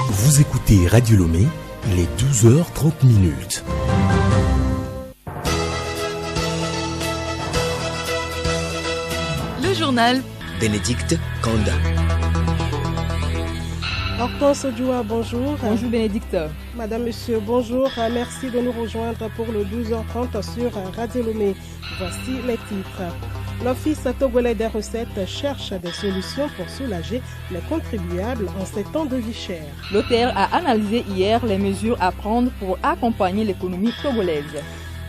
Vous écoutez Radio Lomé, il est 12h30. Le journal Bénédicte Kanda. Hortense Djoua, bonjour. Bonjour Bénédicte. Madame, monsieur, bonjour. Merci de nous rejoindre pour le 12h30 sur Radio Lomé. Voici les titres. L'Office togolais des recettes cherche des solutions pour soulager les contribuables en ces temps de vie chère. L'OTR a analysé hier les mesures à prendre pour accompagner l'économie togolaise.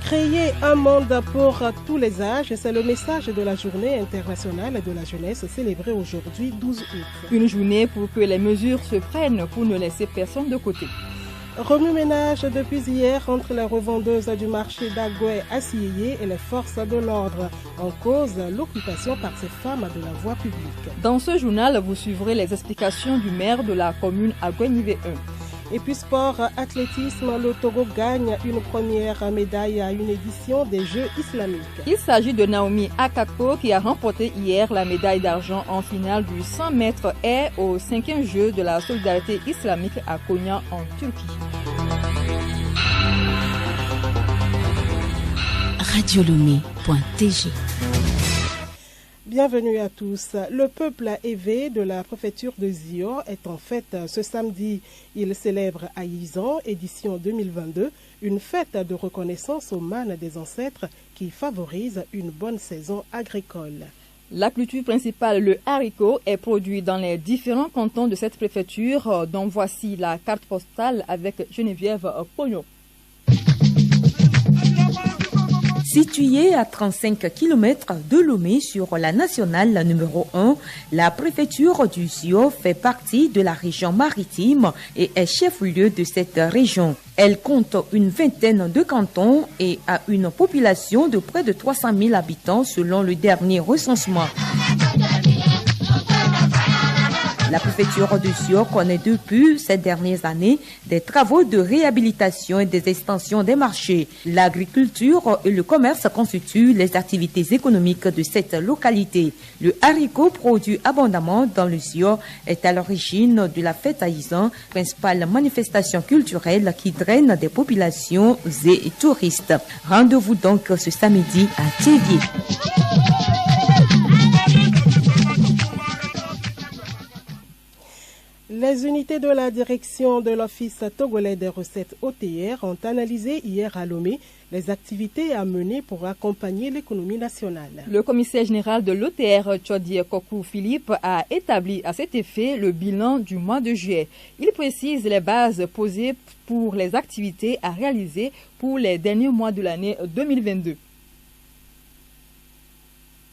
Créer un monde pour tous les âges, c'est le message de la Journée internationale de la jeunesse célébrée aujourd'hui 12 août. Une journée pour que les mesures se prennent pour ne laisser personne de côté. Remue-ménage depuis hier entre les revendeuses du marché d'Agoué à Sieyé et les forces de l'ordre. En cause, l'occupation par ces femmes de la voie publique. Dans ce journal, vous suivrez les explications du maire de la commune Agoué-Nivé 1. Et puis sport, athlétisme, le Togo gagne une première médaille à une édition des Jeux islamiques. Il s'agit de Naomi Akako qui a remporté hier la médaille d'argent en finale du 100 mètres haies au 5e Jeu de la solidarité islamique à Konya en Turquie. radiolomé.tg. Bienvenue à tous. Le peuple évé de la préfecture de Zio est en fête ce samedi. Il célèbre à Izan, édition 2022, une fête de reconnaissance aux mânes des ancêtres qui favorise une bonne saison agricole. La culture principale, le haricot, est produit dans les différents cantons de cette préfecture, dont voici la carte postale avec Geneviève Pogno. Située à 35 km de Lomé sur la nationale numéro 1, la préfecture du Zio fait partie de la région maritime et est chef-lieu de cette région. Elle compte une vingtaine de cantons et a une population de près de 300 000 habitants selon le dernier recensement. La préfecture du Zio connaît depuis ces dernières années des travaux de réhabilitation et des extensions des marchés. L'agriculture et le commerce constituent les activités économiques de cette localité. Le haricot produit abondamment dans le Zio est à l'origine de la fête à Izan, principale manifestation culturelle qui draine des populations et touristes. Rendez-vous donc ce samedi à Thévié. Les unités de la direction de l'Office togolais des recettes OTR ont analysé hier à Lomé les activités à mener pour accompagner l'économie nationale. Le commissaire général de l'OTR, Tchodie Kokou Philippe, a établi à cet effet le bilan du mois de juillet. Il précise les bases posées pour les activités à réaliser pour les derniers mois de l'année 2022.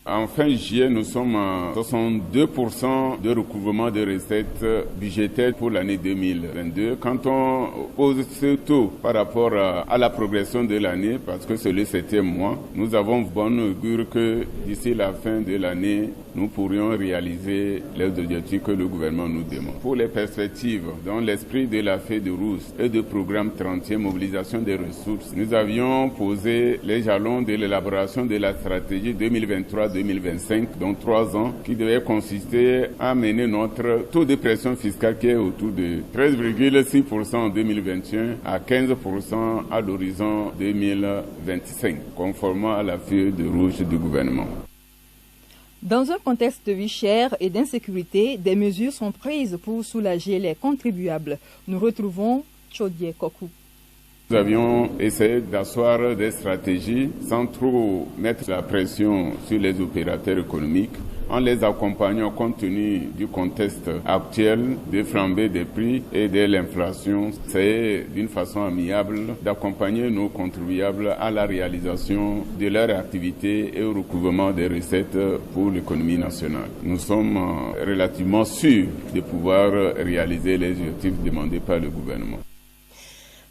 En fin juillet, nous sommes à 62% de recouvrement de recettes budgétaires pour l'année 2022. Quand on pose ce taux par rapport à la progression de l'année, parce que c'est le 7e mois, nous avons bonne augure que d'ici la fin de l'année, nous pourrions réaliser les objectifs que le gouvernement nous demande. Pour les perspectives, dans l'esprit de la feuille de route et du programme 30e mobilisation des ressources, nous avions posé les jalons de l'élaboration de la stratégie 2023-2025, dans 3 ans, qui devait consister à mener notre taux de pression fiscale qui est autour de 13,6% en 2021 à 15% à l'horizon 2025, conformément à la feuille de route du gouvernement. Dans un contexte de vie chère et d'insécurité, des mesures sont prises pour soulager les contribuables. Nous retrouvons Tchodie Kokou. Nous avions essayé d'asseoir des stratégies sans trop mettre la pression sur les opérateurs économiques, en les accompagnant compte tenu du contexte actuel de flambée des prix et de l'inflation. C'est d'une façon amiable d'accompagner nos contribuables à la réalisation de leur activité et au recouvrement des recettes pour l'économie nationale. Nous sommes relativement sûrs de pouvoir réaliser les objectifs demandés par le gouvernement.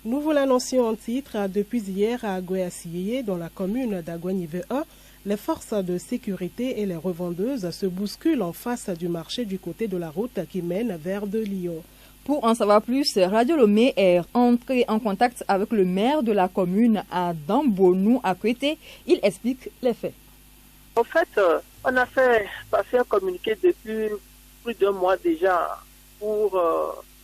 Nous vous l'annoncions en titre, depuis hier à Agoué-Sieyé, dans la commune d'Agoué-Nivé 1, les forces de sécurité et les revendeuses se bousculent en face du marché du côté de la route qui mène vers de Lyon. Pour en savoir plus, Radio Lomé est entré en contact avec le maire de la commune à Dambonou, à Kwete. Il explique les faits. En fait, on a fait passer un communiqué depuis plus d'1 mois déjà pour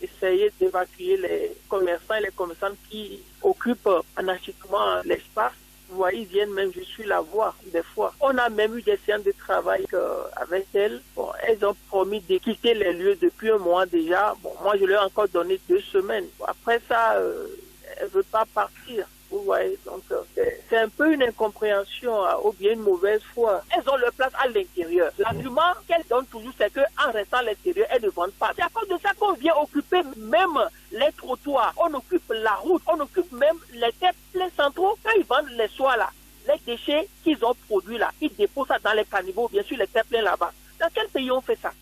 essayer d'évacuer les commerçants et les commerçantes qui occupent anarchiquement l'espace. Vous voyez, ils viennent même jusqu'à la voir des fois. On a même eu des séances de travail avec elles. Bon, elles ont promis de quitter les lieux depuis un mois déjà. Bon, moi, je leur ai encore donné 2 semaines. Bon, après ça, elles ne veulent pas partir. Vous voyez, donc c'est un peu une incompréhension ou bien une mauvaise foi. Elles ont leur place à l'intérieur. L'argument qu'elles donnent toujours, c'est qu'en restant à l'intérieur, elles ne vendent pas. C'est à cause de ça qu'on vient occuper même les trottoirs. On occupe la route, on occupe même les terres centraux. Quand ils vendent les soirs là, les déchets qu'ils ont produits là, ils déposent ça dans les caniveaux, bien sûr les terres pleines là-bas. Dans quel pays on fait ça?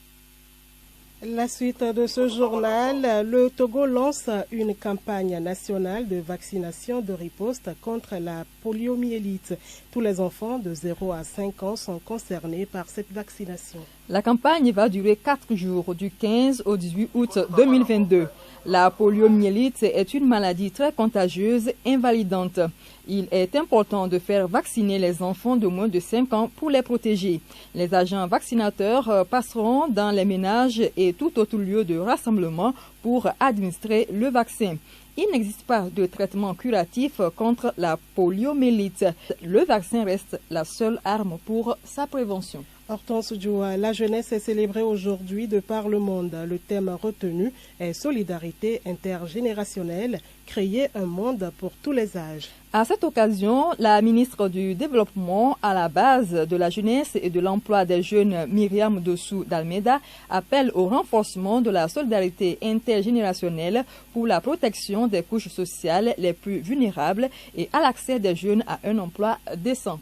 La suite de ce journal, le Togo lance une campagne nationale de vaccination de riposte contre la poliomyélite. Tous les enfants de 0 à 5 ans sont concernés par cette vaccination. La campagne va durer 4 jours, du 15 au 18 août 2022. La poliomyélite est une maladie très contagieuse, invalidante. Il est important de faire vacciner les enfants de moins de 5 ans pour les protéger. Les agents vaccinateurs passeront dans les ménages et tout autre lieu de rassemblement pour administrer le vaccin. Il n'existe pas de traitement curatif contre la poliomyélite. Le vaccin reste la seule arme pour sa prévention. Hortense Djoua, la jeunesse est célébrée aujourd'hui de par le monde. Le thème retenu est solidarité intergénérationnelle, créer un monde pour tous les âges. À cette occasion, la ministre du Développement à la base de la jeunesse et de l'emploi des jeunes, Myriam Dossou d'Almeida, appelle au renforcement de la solidarité intergénérationnelle pour la protection des couches sociales les plus vulnérables et à l'accès des jeunes à un emploi décent.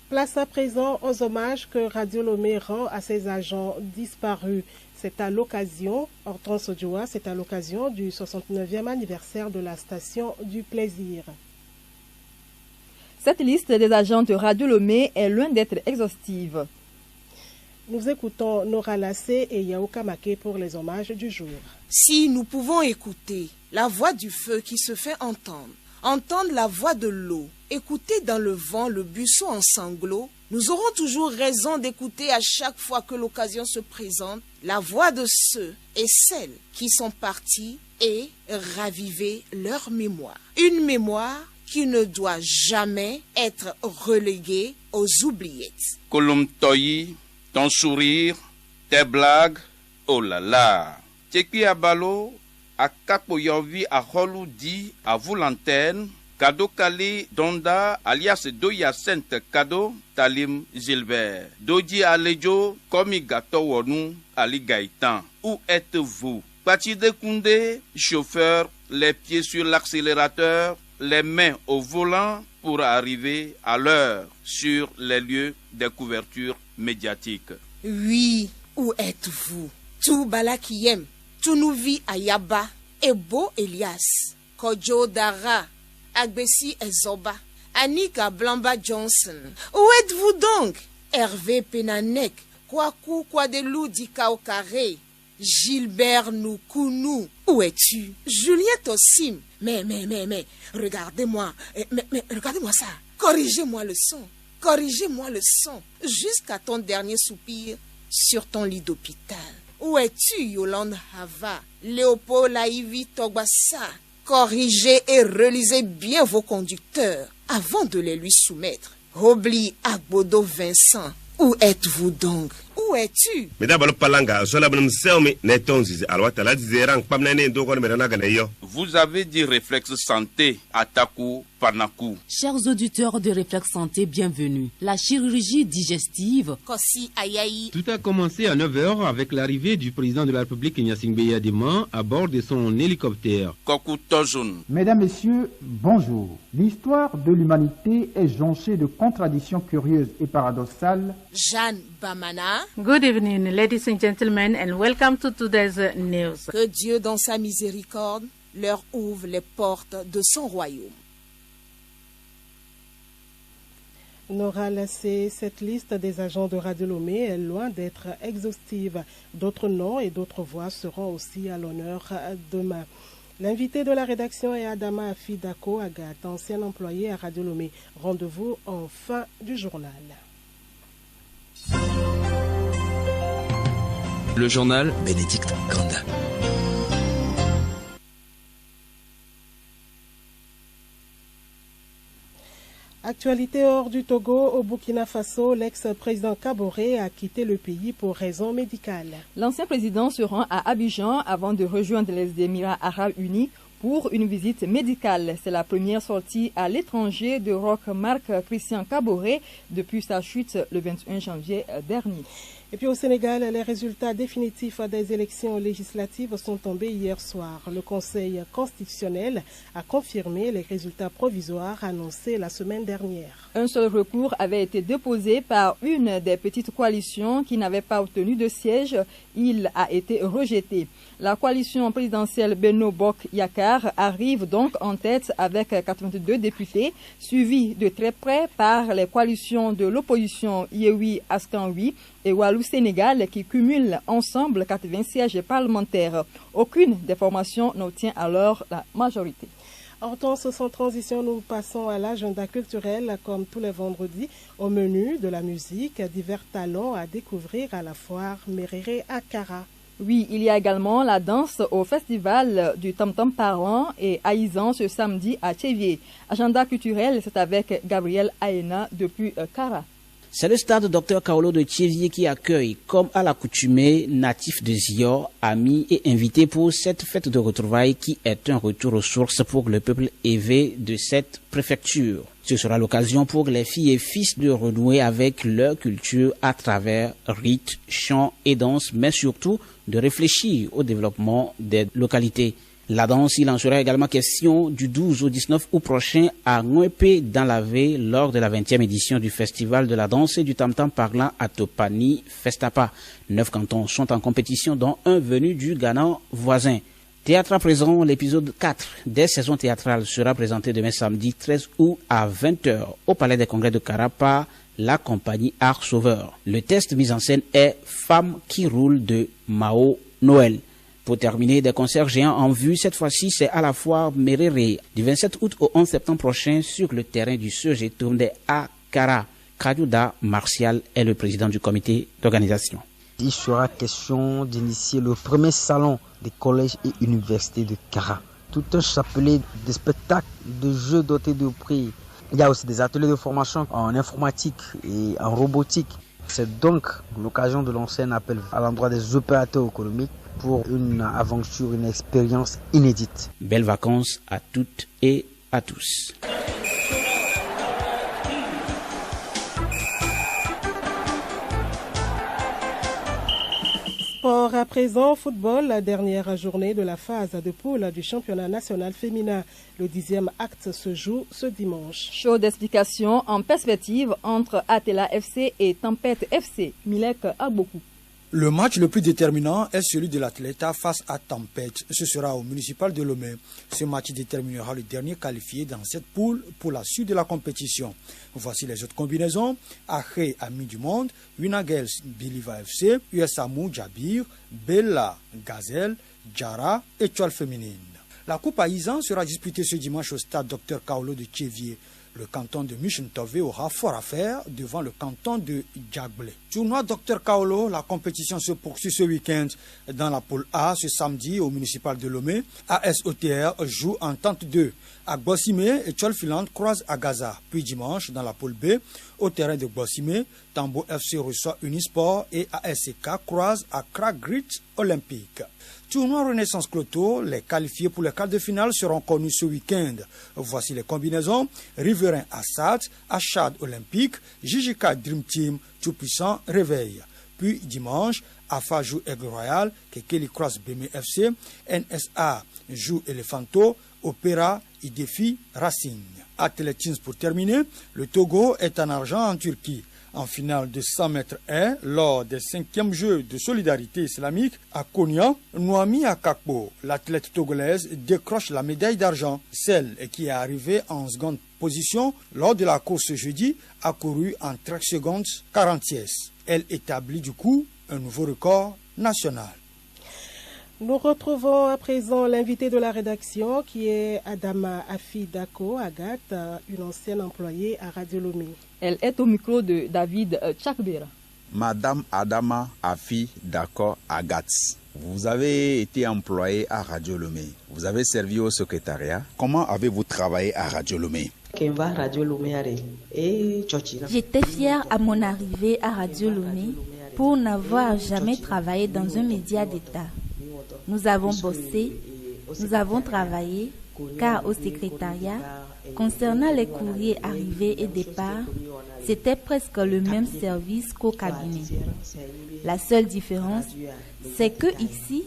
Place à présent aux hommages que Radio Lomé rend à ses agents disparus. C'est à l'occasion, Hortense Djoua, c'est à l'occasion du 69e anniversaire de la station du plaisir. Cette liste des agents de Radio Lomé est loin d'être exhaustive. Nous écoutons Nora Lassé et Yaouka Maké pour les hommages du jour. Si nous pouvons écouter la voix du feu qui se fait entendre la voix de l'eau, écouter dans le vent le buisson en sanglots, nous aurons toujours raison d'écouter à chaque fois que l'occasion se présente la voix de ceux et celles qui sont partis et raviver leur mémoire. Une mémoire qui ne doit jamais être reléguée aux oubliettes. Kolum Toyi, ton sourire, tes blagues, oh là là. Tcheki Abalo, à Kapoyovi à Holou dit à vous l'antenne, Kado Kali Donda alias Doya Sainte Kado Talim Gilbert. Doji Alejo Komi Gato Wonu Ali Gaïtan. Où êtes-vous? Patide Koundé, chauffeur, les pieds sur l'accélérateur, les mains au volant pour arriver à l'heure sur les lieux des couvertures médiatiques. Oui, où êtes-vous? Tout Balakiem, Tunouvi Ayaba, Ebo Elias, Kojo Dara, Agbessi Ezoba, Annika Blamba Johnson. Où êtes-vous donc? Hervé Penanek, Kwaku Kwadelou Dikao Carré, Gilbert Noukounou. Où es-tu? Julien Tossim. Mais, regardez-moi, regardez-moi ça. Corrigez-moi le son, jusqu'à ton dernier soupir sur ton lit d'hôpital. Où es-tu, Yolande Hava, Léopold Laïvi Togbassa? Corrigez et relisez bien vos conducteurs avant de les lui soumettre. Robli Agbodo Vincent, où êtes-vous donc? Où es-tu? Vous avez dit réflexe santé, Ataku, Panaku. Chers auditeurs de Réflexe Santé, bienvenue. La chirurgie digestive. Kossi Ayayi. Tout a commencé à 9h avec l'arrivée du président de la République Gnassingbé Yadema à bord de son hélicoptère. Koku Tojun. Mesdames, Messieurs, bonjour. L'histoire de l'humanité est jonchée de contradictions curieuses et paradoxales. Jeanne Bamana. Good evening, ladies and gentlemen, and welcome to today's news. Que Dieu, dans sa miséricorde, leur ouvre les portes de son royaume. Nora Lassé, cette liste des agents de Radio Lomé est loin d'être exhaustive. D'autres noms et d'autres voix seront aussi à l'honneur demain. L'invité de la rédaction est Adama Afidako Agat, ancien employé à Radio Lomé. Rendez-vous en fin du journal. Le journal Bénédicte Kanda. Actualité hors du Togo, au Burkina Faso, l'ex-président Kaboré a quitté le pays pour raisons médicales. L'ancien président se rend à Abidjan avant de rejoindre les Émirats arabes unis pour une visite médicale. C'est la première sortie à l'étranger de Roch Marc Christian Kaboré depuis sa chute le 21 janvier dernier. Et puis au Sénégal, les résultats définitifs des élections législatives sont tombés hier soir. Le Conseil constitutionnel a confirmé les résultats provisoires annoncés la semaine dernière. Un seul recours avait été déposé par une des petites coalitions qui n'avait pas obtenu de siège. Il a été rejeté. La coalition présidentielle Benno Bokk Yakaar arrive donc en tête avec 82 députés, suivi de très près par les coalitions de l'opposition Yewwi Askan Wi et Wallu Sénégal qui cumulent ensemble 80 sièges parlementaires. Aucune des formations n'obtient alors la majorité. Hortense, sans transition, nous passons à l'agenda culturel comme tous les vendredis. Au menu de la musique, divers talents à découvrir à la foire Méréré à Kara. Oui, il y a également la danse au festival du Tam-Tam Parlant et Aïzan ce samedi à Tchévier. Agenda culturel, c'est avec Gabriel Aena depuis Kara. C'est le stade Dr Kaolo de Tchévier qui accueille, comme à l'accoutumée, natifs de Zior, amis et invités pour cette fête de retrouvailles qui est un retour aux sources pour le peuple élevé de cette préfecture. Ce sera l'occasion pour les filles et fils de renouer avec leur culture à travers rites, chants et danses, mais surtout de réfléchir au développement des localités. La danse, il en sera également question du 12 au 19 août prochain à Nguépé dans la Vée lors de la 20e édition du Festival de la danse et du Tam-Tam Parlant à Topani Festapa. 9 cantons sont en compétition dont un venu du Ghana voisin. Théâtre à présent, l'épisode 4 des saisons théâtrales sera présenté demain samedi 13 août à 20h au Palais des Congrès de Kara par la compagnie Art Sauveur. Le texte mis en scène est Femme qui roule de Mao Noël. Pour terminer, des concerts géants en vue, cette fois-ci c'est à la foire Méréré du 27 août au 11 septembre prochain sur le terrain du Serge Tourné à Kara. Kadiouda Martial est le président du comité d'organisation. Il sera question d'initier le premier salon des collèges et universités de Kara. Tout un chapelet de spectacles, de jeux dotés de prix. Il y a aussi des ateliers de formation en informatique et en robotique. C'est donc l'occasion de lancer un appel à l'endroit des opérateurs économiques pour une aventure, une expérience inédite. Belles vacances à toutes et à tous. Sport à présent, football, la dernière journée de la phase de poule du championnat national féminin. Le 10e acte se joue ce dimanche. Show d'explication en perspective entre Atela FC et Tempête FC. Milek Agbokou. Le match le plus déterminant est celui de l'Atleta face à Tempête. Ce sera au municipal de Lomé. Ce match déterminera le dernier qualifié dans cette poule pour la suite de la compétition. Voici les autres combinaisons. Aché Amis du Monde, Winagels Biliva FC, USAMU Djabir, Bella Gazelle, Djara et Étoile Féminine. La Coupe Aïzan sera disputée ce dimanche au stade Dr Kaolo de Tchévier. Le canton de Michentove aura fort à faire devant le canton de Djagblé. Tournoi Dr Kaolo, la compétition se poursuit ce week-end dans la poule A ce samedi au municipal de Lomé. ASOTR joue en tente 2. À Gbossimé, Étoile Filante croise à Gaza. Puis dimanche, dans la poule B, au terrain de Gbossimé, Tambo FC reçoit Unisport et ASK croise à Kragrit Olympique. Tournoi Renaissance Cloto, les qualifiés pour les quarts de finale seront connus ce week-end. Voici les combinaisons. Riverain Assad, Achad Olympique, JJK Dream Team, Tout-Puissant Réveil. Puis dimanche, AFA joue Aigle Royal, Kekeli Cross BM FC, NSA joue Elephanto, Opéra Idefi Racing. Athlétisme pour terminer, le Togo est en argent en Turquie. En finale de 100 mètres air, lors des 5e Jeux de solidarité islamique à Konya, Noami Akakpo, l'athlète togolaise, décroche la médaille d'argent. Celle qui est arrivée en seconde position lors de la course jeudi a couru en 13 secondes 46. Elle établit du coup un nouveau record national. Nous retrouvons à présent l'invité de la rédaction qui est Adama Afi Dako Agathe, une ancienne employée à Radio Lomé. Elle est au micro de David Tchakbera. Madame Adama Afi Dako Agathe, vous avez été employée à Radio Lomé. Vous avez servi au secrétariat. Comment avez-vous travaillé à Radio Lomé? J'étais fière à mon arrivée à Radio Lomé pour n'avoir jamais travaillé dans un média d'État. Nous avons bossé, nous avons travaillé, car au secrétariat, concernant les courriers arrivés et départ, c'était presque le même service qu'au cabinet. La seule différence, c'est que ici,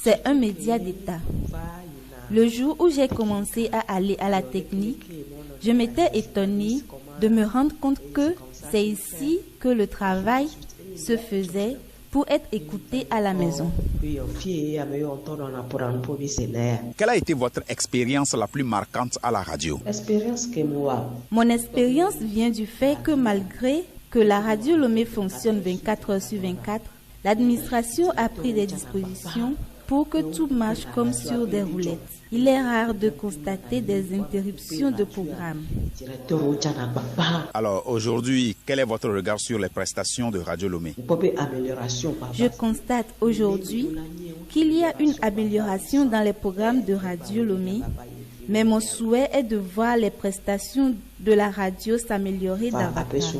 c'est un média d'État. Le jour où j'ai commencé à aller à la technique, je m'étais étonnée de me rendre compte que c'est ici que le travail se faisait pour être écouté à la maison. Quelle a été votre expérience la plus marquante à la radio? Mon expérience vient du fait que malgré que la radio Lomé fonctionne 24 heures sur 24, l'administration a pris des dispositions pour que tout marche comme sur des roulettes. Il est rare de constater des interruptions de programme. Alors aujourd'hui, quel est votre regard sur les prestations de Radio Lomé? Je constate aujourd'hui qu'il y a une amélioration dans les programmes de Radio Lomé, mais mon souhait est de voir les prestations de la radio s'améliorer davantage.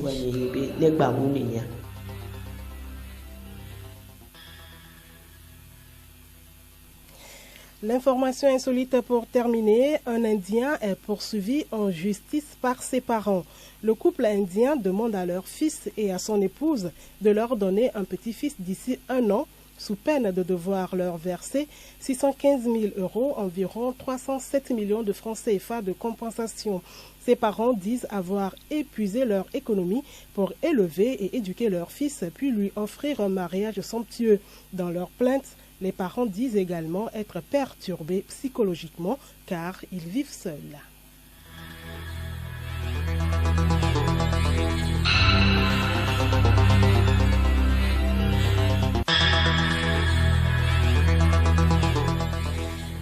L'information insolite pour terminer, un Indien est poursuivi en justice par ses parents. Le couple indien demande à leur fils et à son épouse de leur donner un petit-fils d'ici 1 an, sous peine de devoir leur verser 615 000 €, environ 307 millions de francs CFA de compensation. Ses parents disent avoir épuisé leur économie pour élever et éduquer leur fils, puis lui offrir un mariage somptueux. Dans leur plainte, les parents disent également être perturbés psychologiquement car ils vivent seuls.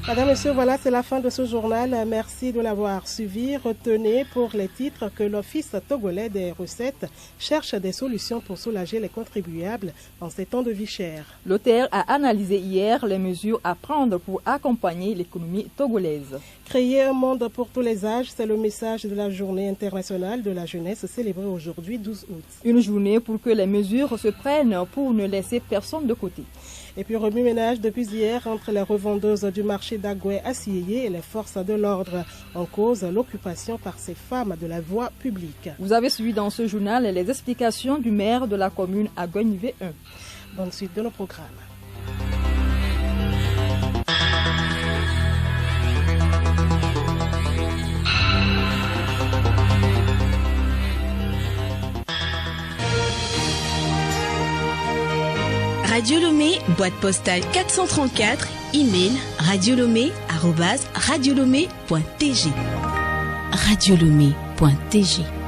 Madame, Monsieur, voilà, c'est la fin de ce journal. Merci de l'avoir suivi. Retenez pour les titres que l'Office togolais des recettes cherche des solutions pour soulager les contribuables en ces temps de vie chère. L'OTR a analysé hier les mesures à prendre pour accompagner l'économie togolaise. Créer un monde pour tous les âges, c'est le message de la Journée internationale de la jeunesse célébrée aujourd'hui 12 août. Une journée pour que les mesures se prennent pour ne laisser personne de côté. Et puis remue-ménage depuis hier entre les revendeuses du marché d'Agoué à Sieyé et les forces de l'ordre. En cause, l'occupation par ces femmes de la voie publique. Vous avez suivi dans ce journal les explications du maire de la commune Agoué 1. Bonne suite de nos programmes. Radio Lomé, boîte postale 434, email radiolomé@radiolomé.tg. radiolomé.tg